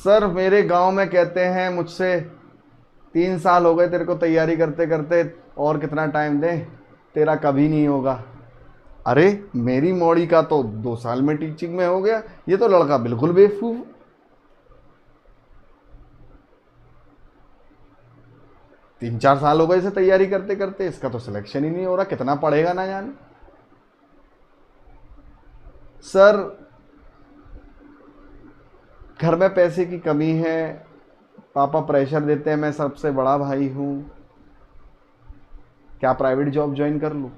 Sir मेरे गांव में कहते हैं मुझसे 3 साल हो गए तेरे को तैयारी करते करते, और कितना टाइम दें, तेरा कभी नहीं होगा। अरे मेरी मौड़ी का तो 2 साल में टीचिंग में हो गया, ये तो लड़का बिल्कुल बेवकूफ। 3-4 साल हो गए इसे तैयारी करते करते, इसका तो सिलेक्शन ही नहीं हो रहा, कितना पढ़ेगा ना जाने। सर घर में पैसे की कमी है, पापा प्रेशर देते हैं, मैं सबसे बड़ा भाई हूं, क्या प्राइवेट जॉब ज्वाइन कर लूं?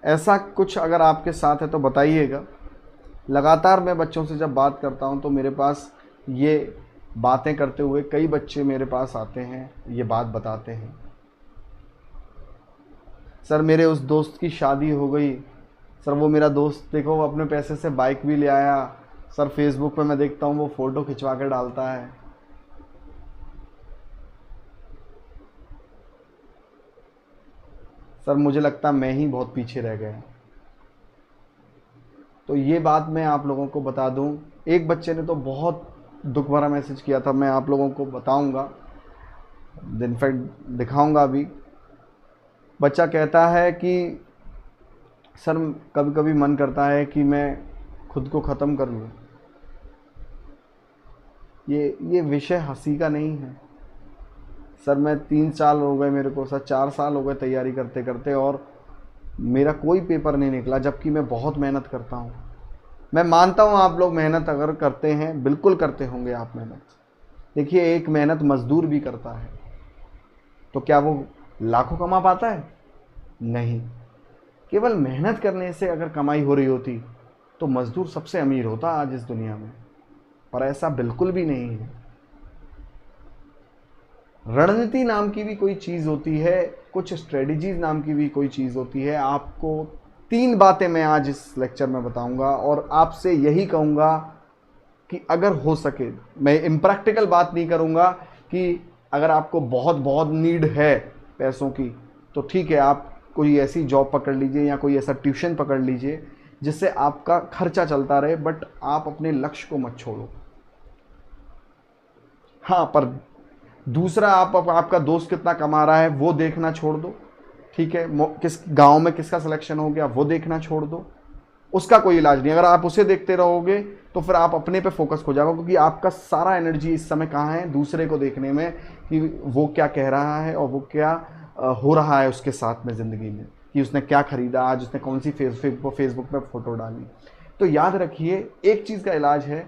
ऐसा कुछ अगर आपके साथ है तो बताइएगा। लगातार मैं बच्चों से जब बात करता हूं तो मेरे पास ये बातें करते हुए कई बच्चे मेरे पास आते हैं, ये बात बताते हैं। सर मेरे उस दोस्त की शादी हो गई, सर वो मेरा दोस्त देखो वो अपने पैसे से बाइक भी ले आया, सर फेसबुक पे मैं देखता हूँ वो फ़ोटो खिंचवा कर डालता है। सर मुझे लगता है मैं ही बहुत पीछे रह गया। तो ये बात मैं आप लोगों को बता दूं। एक बच्चे ने तो बहुत दुख भरा मैसेज किया था, मैं आप लोगों को बताऊंगा, इनफैक्ट दिखाऊंगा भी। बच्चा कहता है कि सर कभी कभी मन करता है कि मैं खुद को ख़त्म कर लूं। ये विषय हंसी का नहीं है। सर मैं 3 साल हो गए मेरे को, सर 4 साल हो गए तैयारी करते करते, और मेरा कोई पेपर नहीं निकला, जबकि मैं बहुत मेहनत करता हूँ। मैं मानता हूँ आप लोग मेहनत अगर करते हैं, बिल्कुल करते होंगे आप मेहनत। देखिए एक मेहनत मजदूर भी करता है, तो क्या वो लाखों कमा पाता है? नहीं। केवल मेहनत करने से अगर कमाई हो रही होती तो मजदूर सबसे अमीर होता आज इस दुनिया में, पर ऐसा बिल्कुल भी नहीं है। रणनीति नाम की भी कोई चीज़ होती है, कुछ स्ट्रेटजीज नाम की भी कोई चीज़ होती है। आपको 3 बातें मैं आज इस लेक्चर में बताऊंगा, और आपसे यही कहूँगा कि अगर हो सके, मैं इम्प्रैक्टिकल बात नहीं करूँगा कि अगर आपको बहुत बहुत नीड है पैसों की तो ठीक है आप कोई ऐसी जॉब पकड़ लीजिए या कोई ऐसा ट्यूशन पकड़ लीजिए जिससे आपका खर्चा चलता रहे, बट आप अपने लक्ष्य को मत छोड़ो। हाँ, पर दूसरा आपका दोस्त कितना कमा रहा है वो देखना छोड़ दो, ठीक है, किस गांव में किसका सिलेक्शन हो गया वो देखना छोड़ दो, उसका कोई इलाज नहीं। अगर आप उसे देखते रहोगे तो फिर आप अपने पे फोकस हो जाओगे, क्योंकि आपका सारा एनर्जी इस समय कहाँ है? दूसरे को देखने में कि वो क्या कह रहा है और वो क्या हो रहा है उसके साथ में ज़िंदगी में, कि उसने क्या खरीदा, आज उसने कौन सी फेसबुक पे फ़ोटो डाली। तो याद रखिए एक चीज़ का इलाज है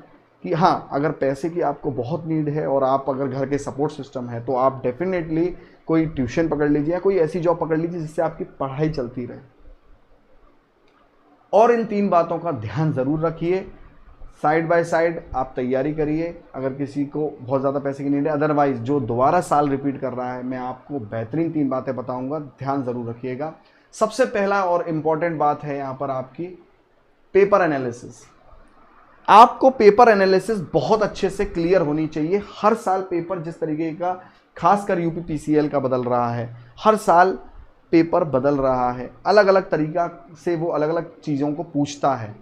कि हाँ, अगर पैसे की आपको बहुत नीड है और आप अगर घर के सपोर्ट सिस्टम है तो आप डेफिनेटली कोई ट्यूशन पकड़ लीजिए या कोई ऐसी जॉब पकड़ लीजिए जिससे आपकी पढ़ाई चलती रहे। और इन 3 बातों का ध्यान ज़रूर रखिए। साइड बाय साइड आप तैयारी करिए अगर किसी को बहुत ज़्यादा पैसे की नीड है। अदरवाइज जो दोबारा साल रिपीट कर रहा है, मैं आपको बेहतरीन 3 बातें बताऊंगा, ध्यान ज़रूर रखिएगा। सबसे पहला और इम्पॉर्टेंट बात है यहाँ पर आपकी पेपर एनालिसिस। आपको पेपर एनालिसिस बहुत अच्छे से क्लियर होनी चाहिए। हर साल पेपर जिस तरीके का, खासकर यूपी पीसीएल का बदल रहा है, हर साल पेपर बदल रहा है, अलग अलग तरीका से वो अलग अलग चीज़ों को पूछता है,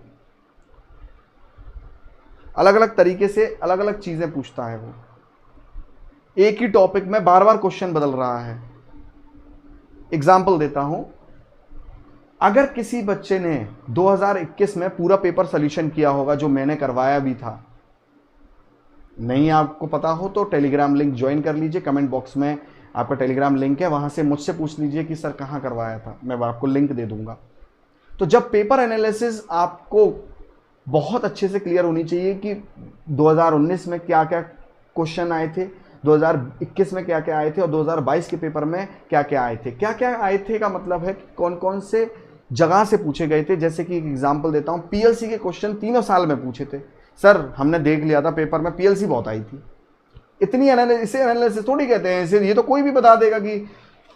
अलग अलग तरीके से अलग अलग चीज़ें पूछता है। वो एक ही टॉपिक में बार बार क्वेश्चन बदल रहा है। एग्जाम्पल देता हूं, अगर किसी बच्चे ने 2021 में पूरा पेपर सॉल्यूशन किया होगा, जो मैंने करवाया भी था, नहीं आपको पता हो तो टेलीग्राम लिंक ज्वाइन कर लीजिए, कमेंट बॉक्स में आपका टेलीग्राम लिंक है, वहां से मुझसे पूछ लीजिए कि सर कहाँ करवाया था, मैं आपको लिंक दे दूंगा। तो जब पेपर एनालिसिस आपको बहुत अच्छे से क्लियर होनी चाहिए कि 2019 में क्या क्या क्वेश्चन आए थे, 2021 में क्या क्या आए थे और 2022 के पेपर में क्या क्या आए थे। क्या क्या आए थे का मतलब है कि कौन कौन से जगह से पूछे गए थे। जैसे कि एक एग्जांपल देता हूं, पीएलसी के क्वेश्चन तीनों साल में पूछे थे। सर हमने देख लिया था पेपर में पीएलसी बहुत आई थी, इतनी इसे एनालिसिस थोड़ी कहते हैं। इसे ये तो कोई भी बता देगा कि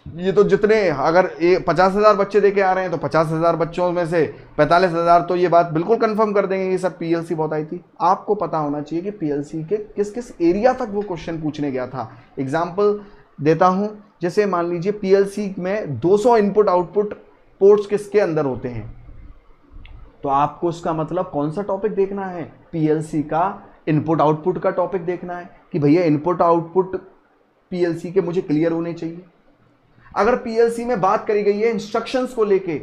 ये तो जितने, अगर 50,000 बच्चे देके आ रहे हैं तो 50,000 बच्चों में से 45,000 तो ये बात बिल्कुल कंफर्म कर देंगे कि सर पीएलसी बहुत आई थी। आपको पता होना चाहिए कि पीएलसी के किस किस एरिया तक वो क्वेश्चन पूछने गया था। एग्जाम्पल देता हूं, जैसे मान लीजिए पीएलसी में 200 इनपुट आउटपुट पोर्ट्स किसके अंदर होते हैं, तो आपको उसका मतलब कौन सा टॉपिक देखना है, पीएलसी का इनपुट आउटपुट का टॉपिक देखना है कि भैया इनपुट आउटपुट पीएलसी के मुझे क्लियर होने चाहिए। अगर पीएलसी में बात करी गई है इंस्ट्रक्शंस को लेके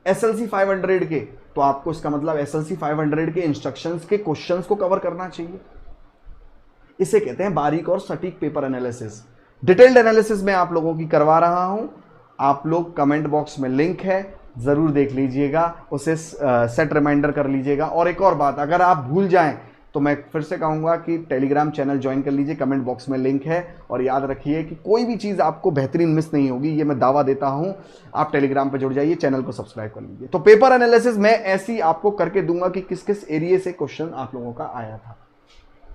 एसएलसी 500 के, तो आपको इसका मतलब एसएलसी 500 के इंस्ट्रक्शंस के क्वेश्चंस को कवर करना चाहिए। इसे कहते हैं बारीक और सटीक पेपर एनालिसिस। डिटेल्ड एनालिसिस में आप लोगों की करवा रहा हूं, आप लोग कमेंट बॉक्स में लिंक है, ज़रूर देख लीजिएगा, उसे सेट रिमाइंडर कर लीजिएगा। और एक और बात, अगर आप भूल जाएं तो मैं फिर से कहूँगा कि टेलीग्राम चैनल ज्वाइन कर लीजिए, कमेंट बॉक्स में लिंक है। और याद रखिए कि कोई भी चीज़ आपको बेहतरीन मिस नहीं होगी, ये मैं दावा देता हूँ। आप टेलीग्राम पर जुड़ जाइए, चैनल को सब्सक्राइब कर लीजिए। तो पेपर एनालिसिस मैं ऐसी आपको करके दूंगा कि किस किस एरिया से क्वेश्चन आप लोगों का आया था।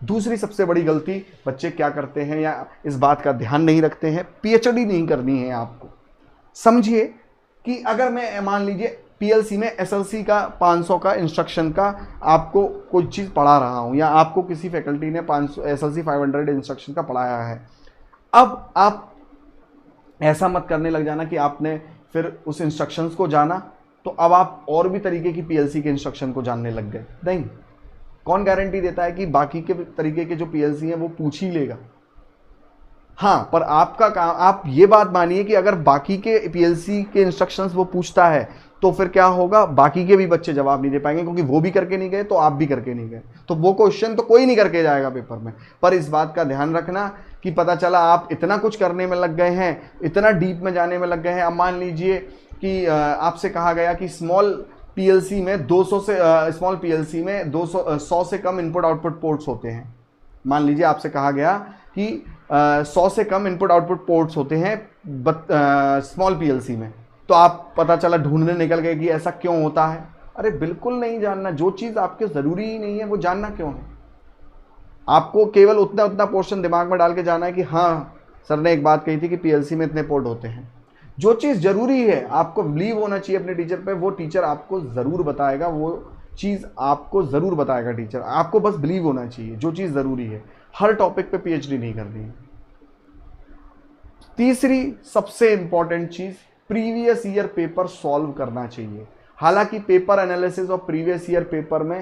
दूसरी सबसे बड़ी गलती बच्चे क्या करते हैं या इस बात का ध्यान नहीं रखते हैं, पीएचडी नहीं करनी है आपको। समझिए कि अगर मैं मान लीजिए पीएलसी में एसएलसी का 500 का इंस्ट्रक्शन का आपको कोई चीज़ पढ़ा रहा हूं, या आपको किसी फैकल्टी ने 500 एसएलसी 500 इंस्ट्रक्शन का पढ़ाया है, अब आप ऐसा मत करने लग जाना कि आपने फिर उस इंस्ट्रक्शंस को जाना तो अब आप और भी तरीके की पीएलसी के इंस्ट्रक्शन को जानने लग गए। नहीं, कौन गारंटी देता है कि बाकी के तरीके के जो पीएलसी हैं वो पूछ ही लेगा। हाँ, पर आपका काम, आप ये बात मानिए कि अगर बाकी के पीएलसी के इंस्ट्रक्शंस वो पूछता है तो फिर क्या होगा, बाकी के भी बच्चे जवाब नहीं दे पाएंगे, क्योंकि वो भी करके नहीं गए तो आप भी करके नहीं गए, तो वो क्वेश्चन तो कोई नहीं करके जाएगा पेपर में। पर इस बात का ध्यान रखना कि पता चला आप इतना कुछ करने में लग गए हैं, इतना डीप में जाने में लग गए हैं। अब मान लीजिए कि आपसे कहा गया कि स्मॉल पीएलसी में 200 से स्मॉल पीएलसी में 100 से कम इनपुट आउटपुट पोर्ट्स होते हैं। मान लीजिए आपसे कहा गया कि 100 से कम इनपुट आउटपुट पोर्ट्स होते हैं स्मॉल पीएलसी में, तो आप पता चला ढूंढने निकल गए कि ऐसा क्यों होता है। अरे बिल्कुल नहीं जानना, जो चीज़ आपके ज़रूरी ही नहीं है वो जानना क्यों है। आपको केवल उतना पोर्शन दिमाग में डाल के जाना है कि हाँ सर ने एक बात कही थी कि पीएलसी में इतने पोर्ट होते हैं। जो चीज़ ज़रूरी है आपको बिलीव होना चाहिए अपने टीचर पे, वो टीचर आपको ज़रूर बताएगा, वो चीज़ आपको ज़रूर बताएगा टीचर। आपको बस बिलीव होना चाहिए जो चीज़ ज़रूरी है। हर टॉपिक पे पीएचडी नहीं करनी है। तीसरी सबसे इंपॉर्टेंट चीज़, प्रीवियस ईयर पेपर सॉल्व करना चाहिए। हालांकि पेपर एनालिसिस और प्रीवियस ईयर पेपर में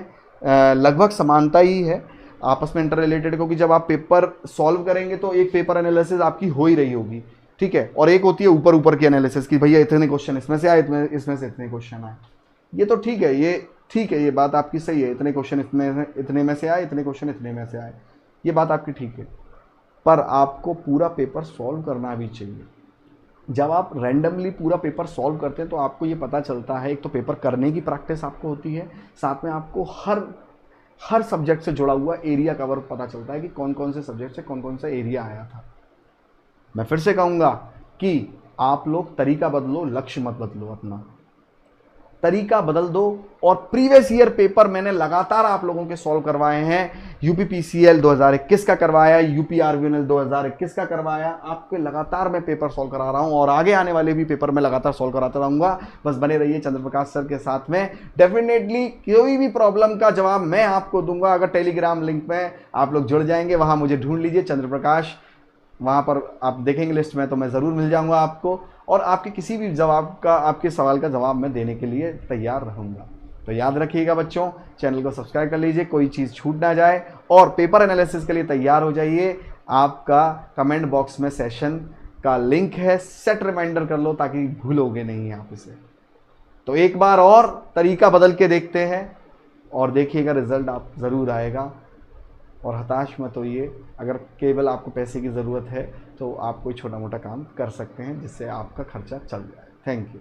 लगभग समानता ही है आपस में, इंटर रिलेटेड, क्योंकि जब आप पेपर सॉल्व करेंगे तो एक पेपर एनालिसिस आपकी हो ही रही होगी, ठीक है, और एक होती है ऊपर की एनालिसिस कि भैया इतने क्वेश्चन इसमें से आए, इसमें से इतने क्वेश्चन आए। ये तो ठीक है, ये बात आपकी सही है, इतने क्वेश्चन इतने में से आए, इतने क्वेश्चन इतने में से आए, ये बात आपकी ठीक है। पर आपको पूरा पेपर सॉल्व करना भी चाहिए। जब आप रैंडमली पूरा पेपर सॉल्व करते हैं तो आपको ये पता चलता है, एक तो पेपर करने की प्रैक्टिस आपको होती है, साथ में आपको हर सब्जेक्ट से जुड़ा हुआ एरिया कवर पता चलता है कि कौन कौन से सब्जेक्ट से कौन कौन सा एरिया आया था। मैं फिर से कहूँगा कि आप लोग तरीका बदलो, लक्ष्य मत बदलो। अपना तरीका बदल दो। और प्रीवियस ईयर पेपर मैंने लगातार आप लोगों के सॉल्व करवाए हैं। यूपीपीसीएल 2021 का करवाया, यूपीआरवीएनएल 2021 का करवाया, आपके लगातार मैं पेपर सॉल्व करा रहा हूं और आगे आने वाले भी पेपर में लगातार सॉल्व कराता रहूंगा। बस बने रहिए चंद्र प्रकाश सर के साथ में। डेफिनेटली कोई भी प्रॉब्लम का जवाब मैं आपको दूंगा। अगर टेलीग्राम लिंक में आप लोग जुड़ जाएंगे, वहां मुझे ढूंढ लीजिए चंद्र प्रकाश, वहाँ पर आप देखेंगे लिस्ट में, तो मैं ज़रूर मिल जाऊँगा आपको और आपके किसी भी आपके सवाल का जवाब मैं देने के लिए तैयार रहूँगा। तो याद रखिएगा बच्चों, चैनल को सब्सक्राइब कर लीजिए, कोई चीज़ छूट ना जाए, और पेपर एनालिसिस के लिए तैयार हो जाइए। आपका कमेंट बॉक्स में सेशन का लिंक है, सेट रिमाइंडर कर लो ताकि भूलोगे नहीं आप इसे। तो एक बार और तरीका बदल के देखते हैं और देखिएगा रिजल्ट आप ज़रूर आएगा। और हताश मत होइए, अगर केवल आपको पैसे की ज़रूरत है तो आप कोई छोटा मोटा काम कर सकते हैं जिससे आपका खर्चा चल जाए। Thank you.